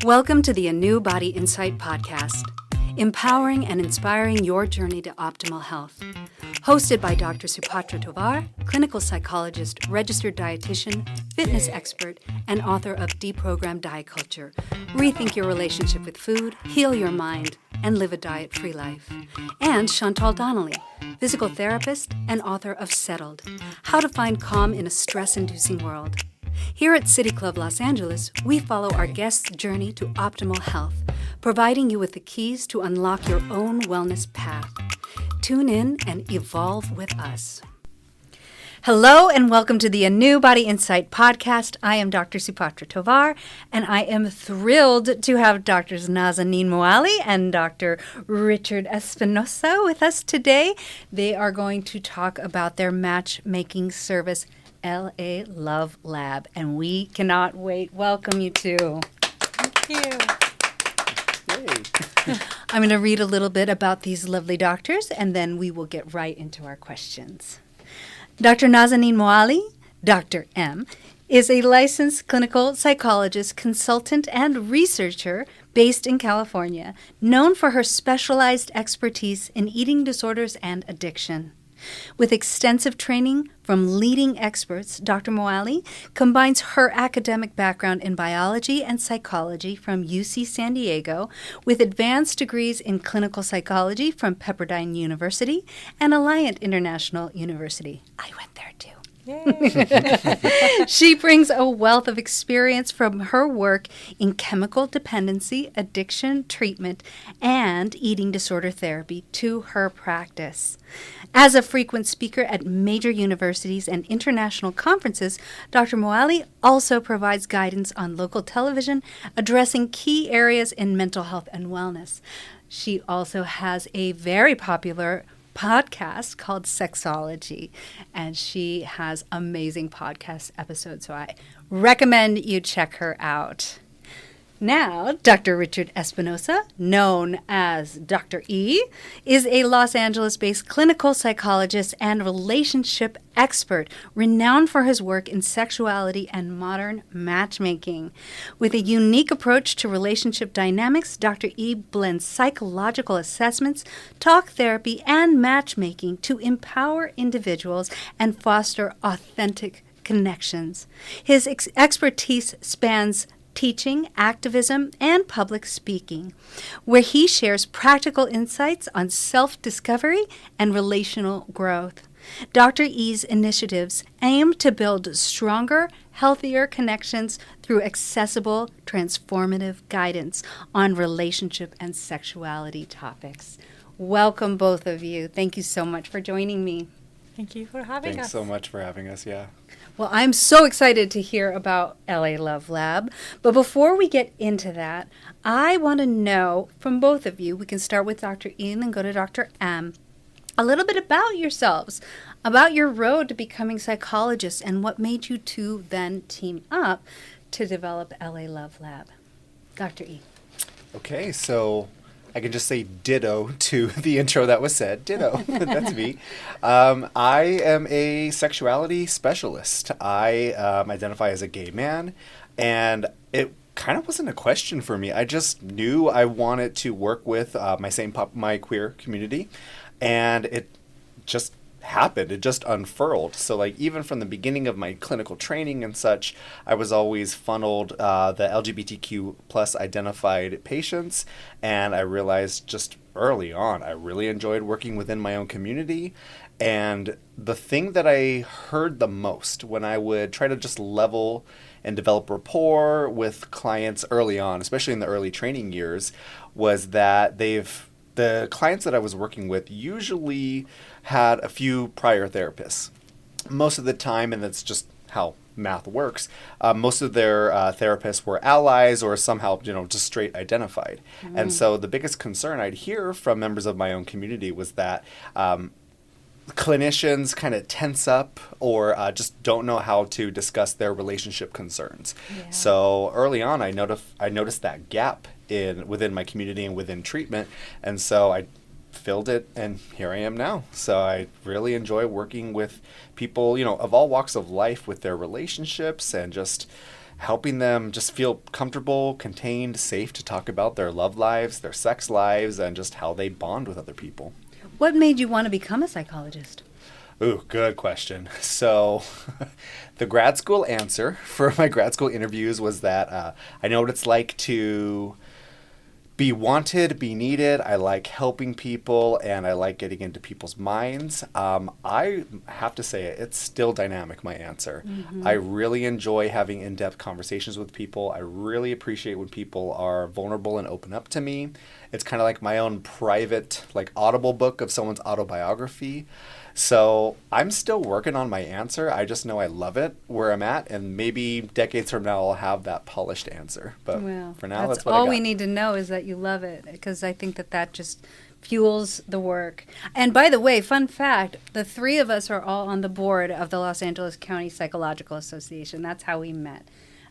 Welcome to the ANEW Body Insight podcast, empowering and inspiring your journey to optimal health. Hosted by Dr. Supatra Tovar, clinical psychologist, registered dietitian, fitness expert, and author of Deprogrammed Diet Culture. Rethink your relationship with food, heal your mind, and live a diet-free life. And Chantal Donnelly, physical therapist and author of Settled, How to Find Calm in a Stress-Inducing World. Here at City Club Los Angeles, we follow our guests' journey to optimal health, providing you with the keys to unlock your own wellness path. Tune in and evolve with us. Hello and welcome to the ANEW Body Insight podcast. I am Dr. Supatra Tovar, and I am thrilled to have Drs. Nazanin Moali and Dr. Richard Espinoza with us today. They are going to talk about their matchmaking service, LA Love Lab, and we cannot wait. Welcome you two. Thank you. Yay. I'm going to read a little bit about these lovely doctors, and then we will get right into our questions. Dr. Nazanin Moali, Dr. M, is a licensed clinical psychologist, consultant, and researcher based in California, known for her specialized expertise in eating disorders and addiction. With extensive training from leading experts, Dr. Moali combines her academic background in biology and psychology from UC San Diego with advanced degrees in clinical psychology from Pepperdine University and Alliant International University. I went there too. Yay. She brings a wealth of experience from her work in chemical dependency, addiction treatment, and eating disorder therapy to her practice. As a frequent speaker at major universities and international conferences, Dr. Moali also provides guidance on local television addressing key areas in mental health and wellness. She also has a very popular podcast called Sexology, and she has amazing podcast episodes, so I recommend you check her out. Now, Dr. Richard Espinoza, known as Dr. E, is a Los Angeles-based clinical psychologist and relationship expert, renowned for his work in sexuality and modern matchmaking. With a unique approach to relationship dynamics, Dr. E blends psychological assessments, talk therapy, and matchmaking to empower individuals and foster authentic connections. His expertise spans teaching, activism, and public speaking, where he shares practical insights on self-discovery and relational growth. Dr. E's initiatives aim to build stronger, healthier connections through accessible, transformative guidance on relationship and sexuality topics. Welcome, both of you. Thank you so much for joining me. Thank you for having us. Thanks so much for having us, yeah. Well, I'm so excited to hear about LA Love Lab. But before we get into that, I want to know from both of you, we can start with Dr. E and then go to Dr. M, a little bit about yourselves, about your road to becoming psychologists and what made you two then team up to develop LA Love Lab. Dr. E. Okay, so I can just say ditto to the intro that was said. Ditto. That's me. I am a sexuality specialist. I identify as a gay man, and it kind of wasn't a question for me. I just knew I wanted to work with my queer community, and it just happened. It just unfurled. So like even from the beginning of my clinical training and such, I was always funneled the LGBTQ plus identified patients, and I realized just early on I really enjoyed working within my own community. And the thing that I heard the most when I would try to just level and develop rapport with clients early on, especially in the early training years, was that the clients that I was working with usually had a few prior therapists. Most of the time, and that's just how math works, most of their therapists were allies or somehow, just straight identified. Mm. And so the biggest concern I'd hear from members of my own community was that clinicians kind of tense up or just don't know how to discuss their relationship concerns. Yeah. So early on, I noticed that gap within my community and within treatment, and so I filled it, and here I am now. So I really enjoy working with people, of all walks of life with their relationships and just helping them just feel comfortable, contained, safe to talk about their love lives, their sex lives, and just how they bond with other people. What made you want to become a psychologist? Ooh, good question. So the grad school answer for my grad school interviews was that I know what it's like to be wanted, be needed. I like helping people, and I like getting into people's minds. I have to say it's still dynamic, my answer. I really enjoy having in-depth conversations with people. I really appreciate when people are vulnerable and open up to me. It's kind of like my own private, like, audible book of someone's autobiography. So I'm still working on my answer. I just know I love it where I'm at, and maybe decades from now I'll have that polished answer. But Well, for now, that's what all I got. we need to know is that you love it, because I think that just fuels the work. And by the way, fun fact, the three of us are all on the board of the Los Angeles County Psychological Association. That's how we met.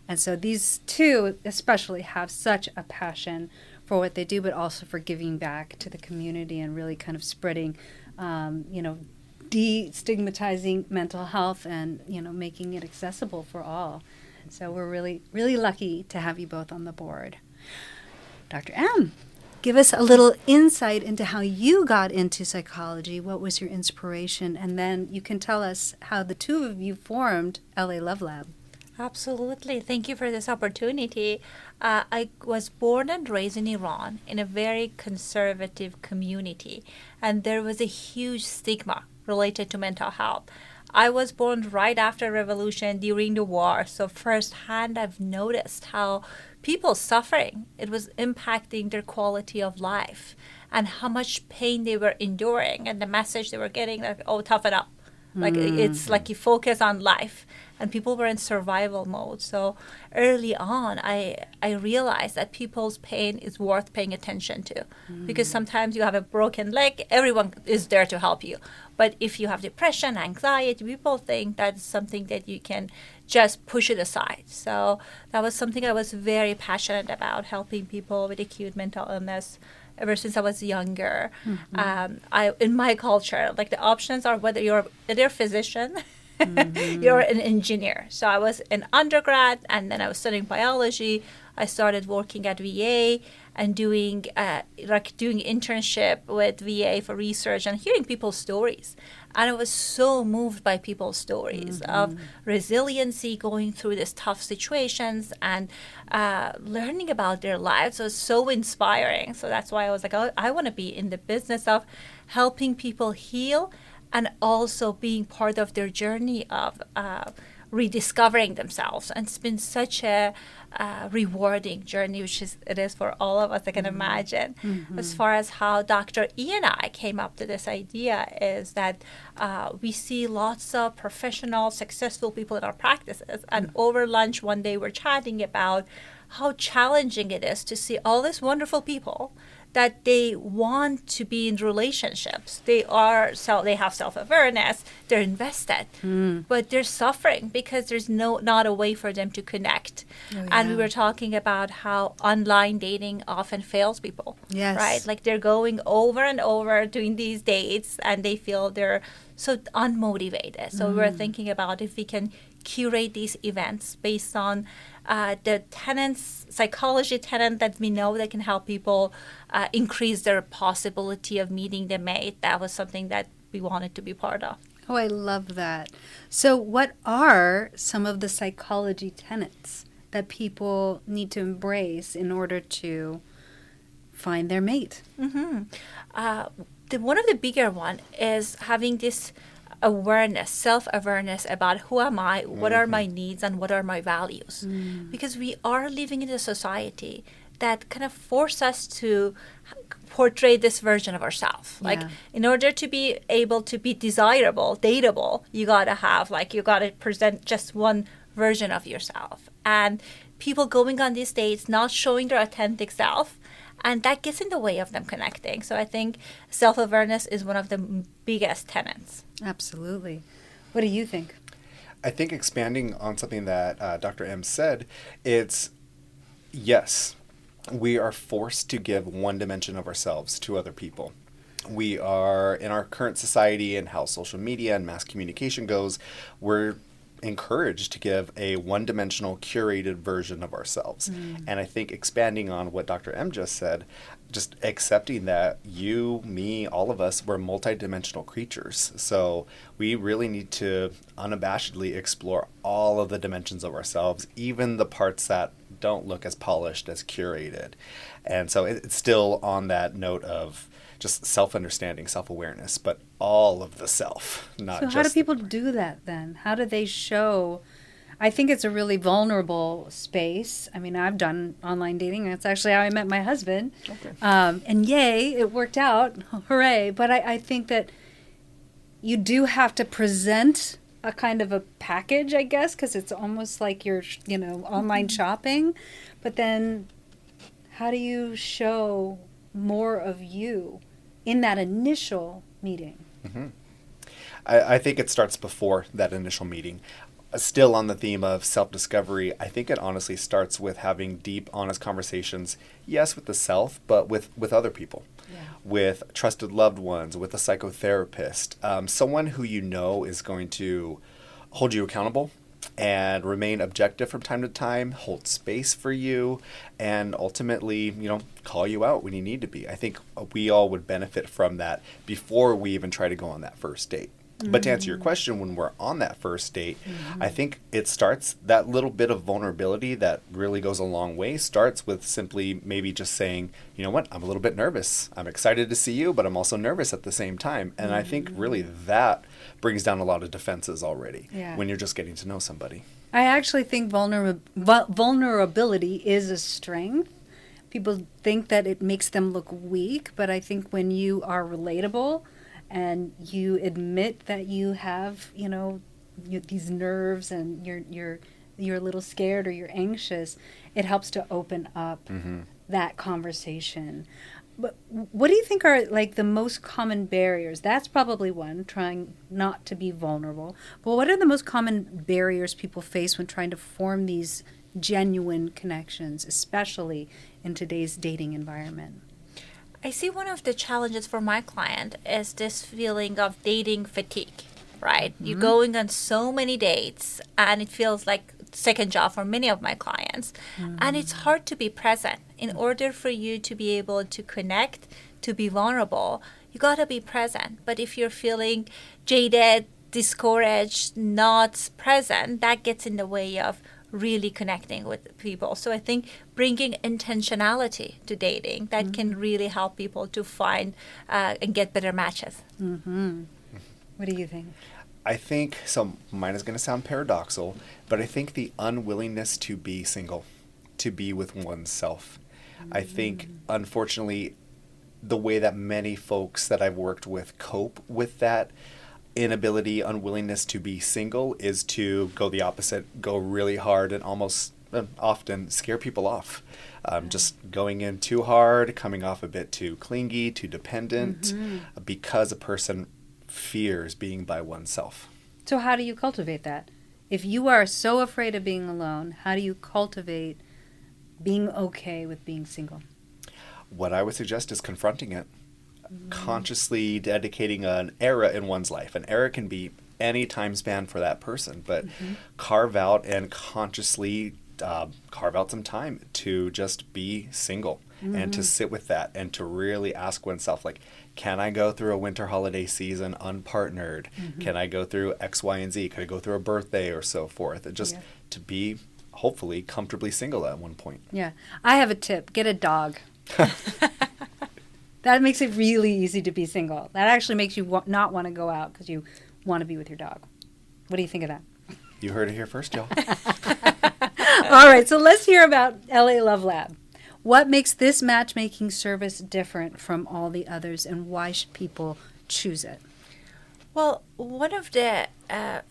And so these two especially have such a passion for what they do, but also for giving back to the community and really kind of spreading, destigmatizing mental health and, making it accessible for all. So we're really, really lucky to have you both on the board. Dr. M, give us a little insight into how you got into psychology. What was your inspiration? And then you can tell us how the two of you formed LA Love Lab. Absolutely. Thank you for this opportunity. I was born and raised in Iran in a very conservative community, and there was a huge stigma related to mental health. I was born right after revolution during the war, so firsthand I've noticed how people suffering, it was impacting their quality of life and how much pain they were enduring, and the message they were getting like, oh, toughen up. Like it's like you focus on life, and people were in survival mode. So early on, I realized that people's pain is worth paying attention to, because sometimes you have a broken leg, everyone is there to help you. But if you have depression, anxiety, people think that's something that you can just push it aside. So that was something I was very passionate about, helping people with acute mental illness ever since I was younger. In my culture, like the options are whether you're a physician, you're an engineer. So I was an undergrad, and then I was studying biology. I started working at VA and doing internship with VA for research and hearing people's stories. And I was so moved by people's stories of resiliency, going through these tough situations, and learning about their lives was so inspiring. So that's why I was like, oh, I want to be in the business of helping people heal, and also being part of their journey of rediscovering themselves. And it's been such a rewarding journey, which it is for all of us, I can imagine. As far as how Dr. E and I came up to this idea is that we see lots of professional, successful people in our practices. And over lunch one day, we're chatting about how challenging it is to see all these wonderful people that they want to be in relationships. They have self-awareness, they're invested, but they're suffering because there's not a way for them to connect. And we were talking about how online dating often fails people. Yes. Right? Like they're going over and over doing these dates, and they feel they're so unmotivated. So we were thinking about if we can curate these events based on the psychology tenet that we know that can help people increase their possibility of meeting the mate. That was something that we wanted to be part of. Oh, I love that. So what are some of the psychology tenets that people need to embrace in order to find their mate? One of the bigger one is having this awareness, self-awareness about who am I, what are my needs, and what are my values. Because we are living in a society that kind of force us to portray this version of ourselves. Yeah. Like in order to be able to be desirable, dateable, you got to present just one version of yourself. And people going on these dates not showing their authentic self, and that gets in the way of them connecting. So I think self-awareness is one of the biggest tenets. Absolutely. What do you think? I think expanding on something that Dr. M said, it's yes, we are forced to give one dimension of ourselves to other people. We are, in our current society and how social media and mass communication goes, we're encouraged to give a one-dimensional curated version of ourselves. And I think expanding on what Dr. M just said, just accepting that you, me, all of us, we're multidimensional creatures. So we really need to unabashedly explore all of the dimensions of ourselves, even the parts that don't look as polished, as curated. And so it's still on that note of just self-understanding, self-awareness, but all of the self, not just... So how do people do that then? How do they show... I think it's a really vulnerable space. I mean, I've done online dating. That's actually how I met my husband. Okay. And yay, it worked out. Hooray. But I think that you do have to present a kind of a package, I guess, because it's almost like you're, online shopping. But then how do you show more of you in that initial meeting? Mm-hmm. I think it starts before that initial meeting. Still on the theme of self-discovery, I think it honestly starts with having deep, honest conversations, yes, with the self, but with other people, with trusted loved ones, with a psychotherapist, someone who you know is going to hold you accountable and remain objective from time to time, hold space for you, and ultimately, call you out when you need to be. I think we all would benefit from that before we even try to go on that first date. But to answer your question, when we're on that first date, I think it starts, that little bit of vulnerability that really goes a long way starts with simply maybe just saying, you know what, I'm a little bit nervous. I'm excited to see you, but I'm also nervous at the same time. And I think really that brings down a lot of defenses already when you're just getting to know somebody. I actually think vulnerability is a strength. People think that it makes them look weak, but I think when you are relatable, and you admit that you have, these nerves and you're a little scared or you're anxious, it helps to open up that conversation. But what do you think are like the most common barriers? That's probably one, trying not to be vulnerable. But what are the most common barriers people face when trying to form these genuine connections, especially in today's dating environment? I see one of the challenges for my client is this feeling of dating fatigue, right? You're going on so many dates and it feels like second job for many of my clients. And it's hard to be present. In order for you to be able to connect, to be vulnerable, you got to be present. But if you're feeling jaded, discouraged, not present, that gets in the way of really connecting with people. So I think bringing intentionality to dating, that can really help people to find and get better matches. What do you think? I think, so mine is going to sound paradoxical, but I think the unwillingness to be single, to be with oneself. I think, unfortunately, the way that many folks that I've worked with cope with that inability, unwillingness to be single is to go the opposite, go really hard and almost often scare people off. Just going in too hard, coming off a bit too clingy, too dependent, because a person fears being by oneself. So how do you cultivate that? If you are so afraid of being alone, how do you cultivate being okay with being single? What I would suggest is confronting it. Consciously dedicating an era in one's life. An era can be any time span for that person, but carve out and consciously carve out some time to just be single and to sit with that and to really ask oneself, like, can I go through a winter holiday season unpartnered? Can I go through X, Y, and Z? Can I go through a birthday or so forth? And just to be hopefully comfortably single at one point. Yeah. I have a tip. Get a dog. That makes it really easy to be single. That actually makes you not want to go out because you want to be with your dog. What do you think of that? You heard it here first, y'all. All right, so let's hear about LA Love Lab. What makes this matchmaking service different from all the others, and why should people choose it? Well, one of the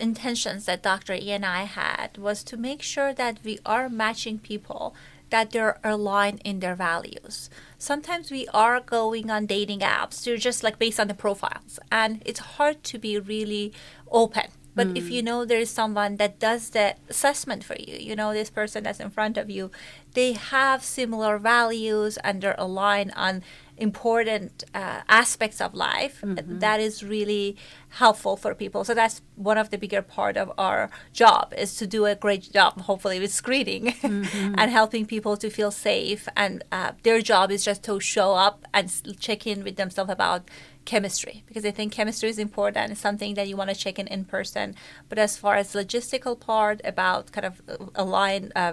intentions that Dr. E and I had was to make sure that we are matching people that they're aligned in their values. Sometimes we are going on dating apps, they're just like based on the profiles, and it's hard to be really open But if you know there is someone that does the assessment for you, you know this person that's in front of you, they have similar values and they're aligned on important aspects of life, that is really helpful for people. So that's one of the bigger part of our job, is to do a great job, hopefully, with screening and helping people to feel safe. And their job is just to show up and check in with themselves about chemistry, because I think chemistry is important. It's something that you want to check in person. But as far as logistical part about kind of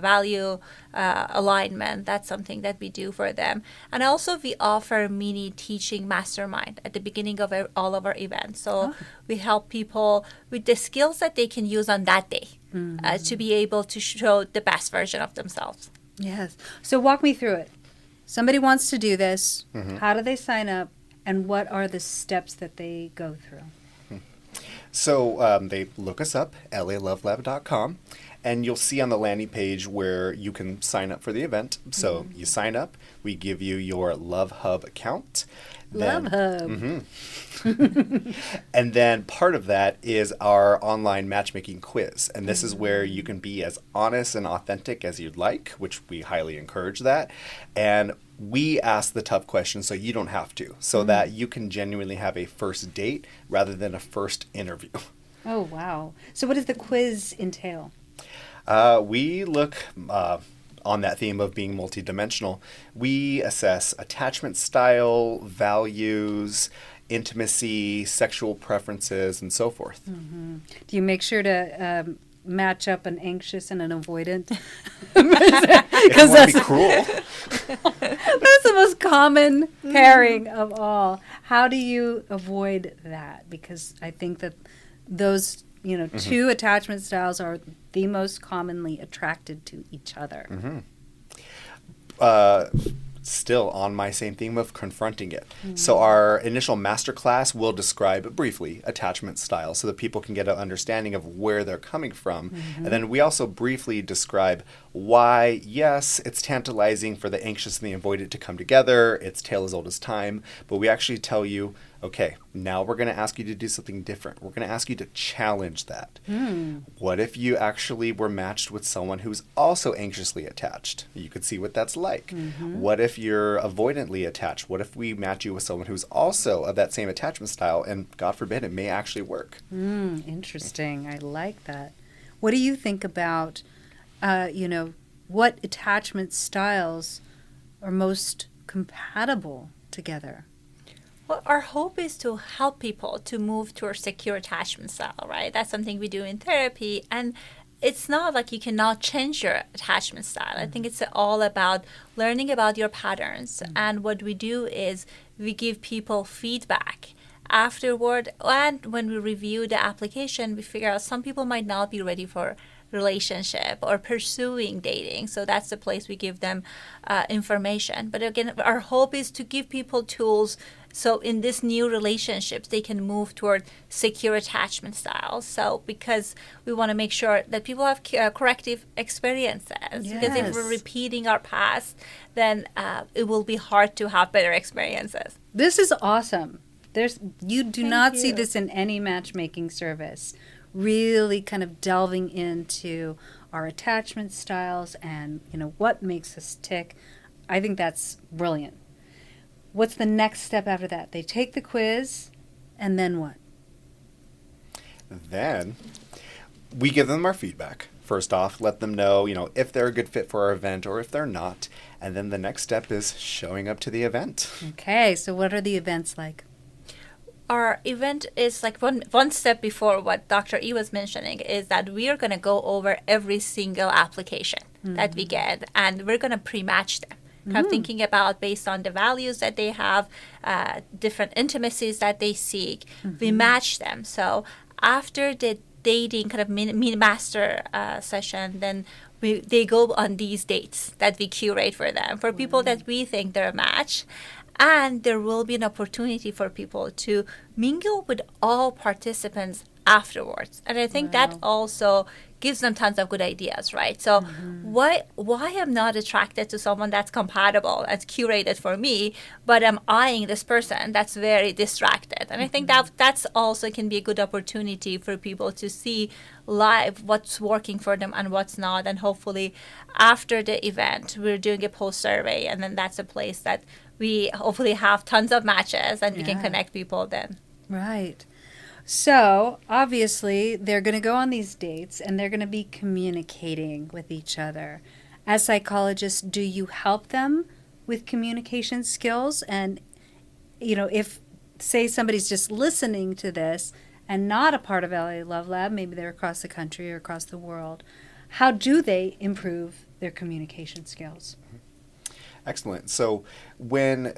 value alignment, that's something that we do for them. And also we offer mini teaching mastermind at the beginning of all of our events. So we help people with the skills that they can use on that day to be able to show the best version of themselves. Yes. So walk me through it. Somebody wants to do this. How do they sign up? And what are the steps that they go through? So they look us up, lalovelab.com, and you'll see on the landing page where you can sign up for the event. So you sign up, we give you your Love Hub account. Love Hub. And then part of that is our online matchmaking quiz. And this is where you can be as honest and authentic as you'd like, which we highly encourage that. And we ask the tough questions so you don't have to, so that you can genuinely have a first date rather than a first interview. Oh, wow. So what does the quiz entail? We look on that theme of being multidimensional. We assess attachment style, values, intimacy, sexual preferences, and so forth. Do you make sure to match up an anxious and an avoidant? Because It would be cruel. that's the most common pairing of all. How do you avoid that? Because I think that those, two attachment styles are the most commonly attracted to each other. Still on my same theme of confronting it. So our initial masterclass will describe briefly attachment style so that people can get an understanding of where they're coming from. And then we also briefly describe why, yes, it's tantalizing for the anxious and the avoidant to come together. It's tale as old as time. But we actually tell you, okay, now we're going to ask you to do something different. We're going to ask you to challenge that. What if you actually were matched with someone who's also anxiously attached? You could see what that's like. What if you're avoidantly attached? What if we match you with someone who's also of that same attachment style? And God forbid, it may actually work. Interesting. I like that. What do you think about, what attachment styles are most compatible together? Well, our hope is to help people to move to a secure attachment style, right? That's something we do in therapy. And it's not like you cannot change your attachment style. I think it's all about learning about your patterns. And what we do is we give people feedback afterward. And when we review the application, we figure out some people might not be ready for relationship or pursuing dating. So that's the place we give them information. But again, our hope is to give people tools so in this new relationships, they can move toward secure attachment styles. So because we want to make sure that people have corrective experiences. Because if we're repeating our past, then it will be hard to have better experiences. This is awesome. You do Thank not you. see this in any matchmaking service. Really kind of delving into our attachment styles and, what makes us tick. I think that's brilliant. What's the next step after that? They take the quiz, and then what? Then we give them our feedback. First off, let them know, if they're a good fit for our event or if they're not. And then the next step is showing up to the event. Okay, so what are the events like? Our event is like one step before what Dr. E was mentioning, is that we are going to go over every single application that we get, and we're going to pre-match them. Kind of thinking about based on the values that they have, different intimacies that they seek, we match them. So after the dating kind of master session, then they go on these dates that we curate for them, for people that we think they're a match. And there will be an opportunity for people to mingle with all participants afterwards. And I think that Wow. also gives them tons of good ideas, right? So why I'm not attracted to someone that's compatible, that's curated for me, but I'm eyeing this person that's very distracted. And I think that's also can be a good opportunity for people to see live what's working for them and what's not. And hopefully after the event, we're doing a post survey, and then that's a place that we hopefully have tons of matches and we can Yeah. connect people then. Right. So, obviously, they're going to go on these dates and they're going to be communicating with each other. As psychologists, do you help them with communication skills? And, if, say, somebody's just listening to this and not a part of LA Love Lab, maybe they're across the country or across the world, how do they improve their communication skills? Excellent. So when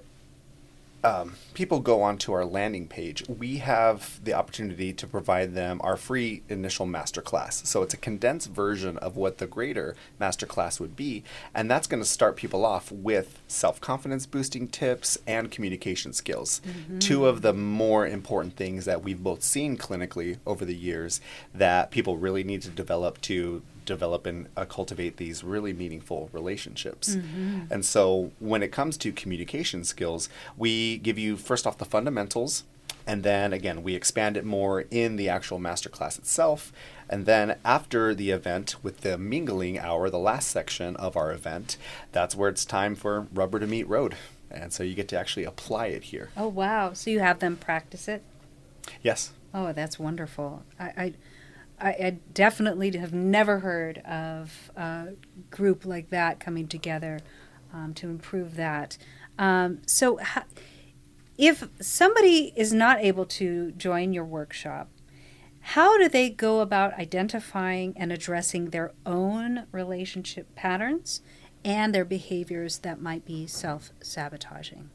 people go onto our landing page, we have the opportunity to provide them our free initial masterclass. So it's a condensed version of what the greater masterclass would be, and that's going to start people off with self-confidence boosting tips and communication skills. Two of the more important things that we've both seen clinically over the years that people really need to develop and cultivate these really meaningful relationships. And so when it comes to communication skills, we give you first off the fundamentals, and then again we expand it more in the actual masterclass itself. And then after the event, with the mingling hour, the last section of our event, that's where it's time for rubber to meet road. And so you get to actually apply it here. Oh, wow. So you have them practice it? Yes. Oh, that's wonderful. I definitely have never heard of a group like that coming together to improve that. If somebody is not able to join your workshop, how do they go about identifying and addressing their own relationship patterns and their behaviors that might be self-sabotaging?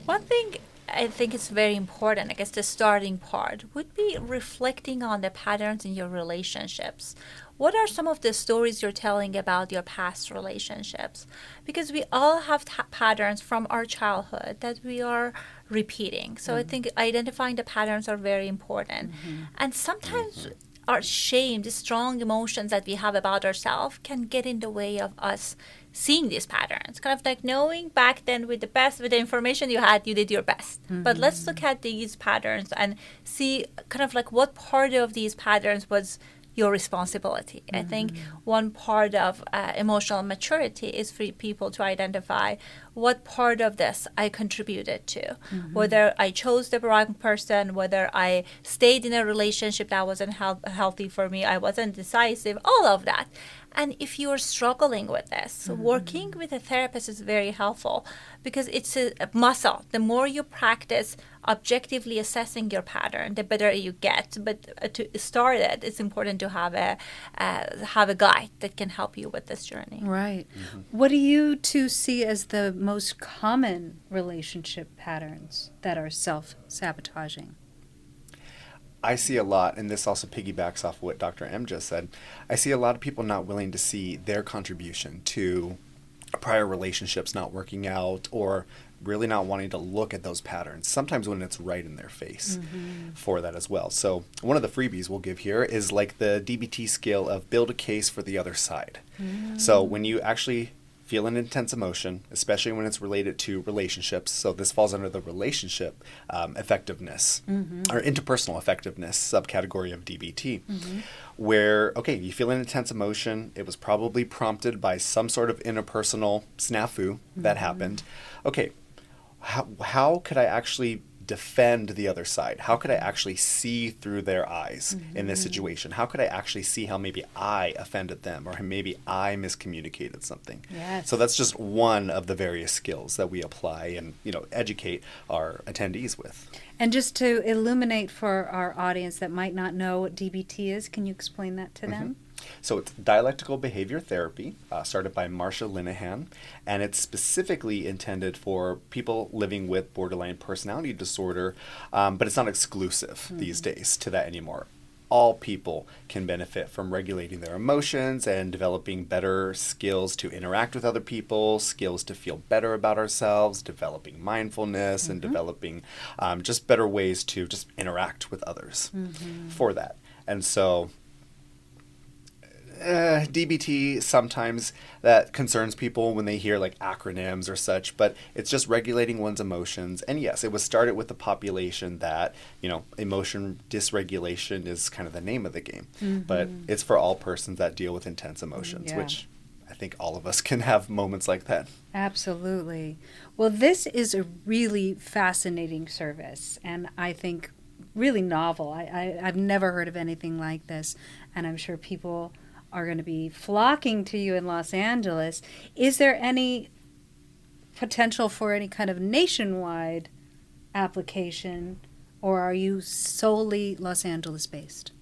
One thing I think is very important, I guess the starting part, would be reflecting on the patterns in your relationships. What are some of the stories you're telling about your past relationships? Because we all have patterns from our childhood that we are repeating. So I think identifying the patterns are very important. And sometimes our shame, the strong emotions that we have about ourselves, can get in the way of us seeing these patterns. Kind of like knowing back then with the information you had, you did your best. But let's look at these patterns and see kind of like what part of these patterns was your responsibility. I think one part of emotional maturity is for people to identify what part of this I contributed to, whether I chose the wrong person, whether I stayed in a relationship that wasn't healthy for me, I wasn't decisive, all of that. And if you're struggling with this, working with a therapist is very helpful because it's a muscle. The more you practice objectively assessing your pattern, the better you get. But to start it, it's important to have a guide that can help you with this journey. Right. What do you two see as the most common relationship patterns that are self-sabotaging? I see a lot, and this also piggybacks off what Dr. M just said. I see a lot of people not willing to see their contribution to prior relationships not working out, or really not wanting to look at those patterns, sometimes when it's right in their face for that as well. So one of the freebies we'll give here is like the DBT skill of build a case for the other side. So when you actually feel an intense emotion, especially when it's related to relationships. So this falls under the relationship effectiveness or interpersonal effectiveness subcategory of DBT, where, okay, you feel an intense emotion. It was probably prompted by some sort of interpersonal snafu that happened. Okay, how could I actually defend the other side? How could I actually see through their eyes in this situation? How could I actually see how maybe I offended them, or maybe I miscommunicated something? Yes. So that's just one of the various skills that we apply and educate our attendees with. And just to illuminate for our audience that might not know what DBT is, can you explain that to them? So it's dialectical behavior therapy, started by Marsha Linehan, and it's specifically intended for people living with borderline personality disorder, but it's not exclusive these days to that anymore. all people can benefit from regulating their emotions and developing better skills to interact with other people, skills to feel better about ourselves, developing mindfulness, and developing just better ways to just interact with others for that. And so DBT, sometimes that concerns people when they hear like acronyms or such, but it's just regulating one's emotions. And yes, it was started with the population that, emotion dysregulation is kind of the name of the game, but it's for all persons that deal with intense emotions, which I think all of us can have moments like that. Absolutely. Well, this is a really fascinating service, and I think really novel. I've never heard of anything like this, and I'm sure people are going to be flocking to you in Los Angeles. Is there any potential for any kind of nationwide application, or are you solely Los Angeles based?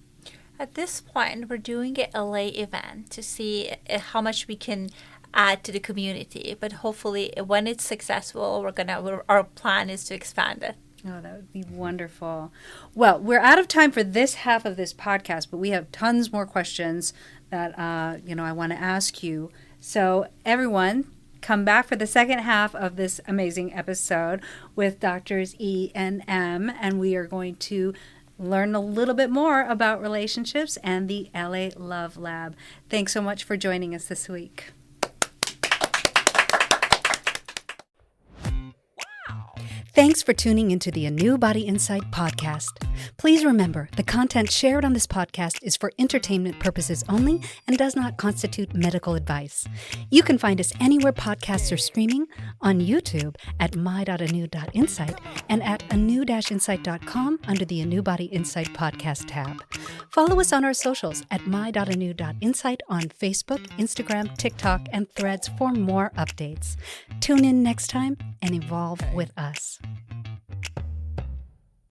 At this point, we're doing an LA event to see how much we can add to the community. But hopefully, when it's successful, our plan is to expand it. Oh, that would be wonderful. Well, we're out of time for this half of this podcast, but we have tons more questions that I want to ask you. So everyone, come back for the second half of this amazing episode with Doctors E and M, and we are going to learn a little bit more about relationships and the LA Love Lab. Thanks so much for joining us this week. Thanks for tuning into the ANEW Body Insight podcast. Please remember, the content shared on this podcast is for entertainment purposes only and does not constitute medical advice. You can find us anywhere podcasts are streaming, on YouTube at my.anew.insight and at anew-insight.com under the ANEW Body Insight podcast tab. Follow us on our socials at my.anew.insight on Facebook, Instagram, TikTok, and Threads for more updates. Tune in next time and evolve with us.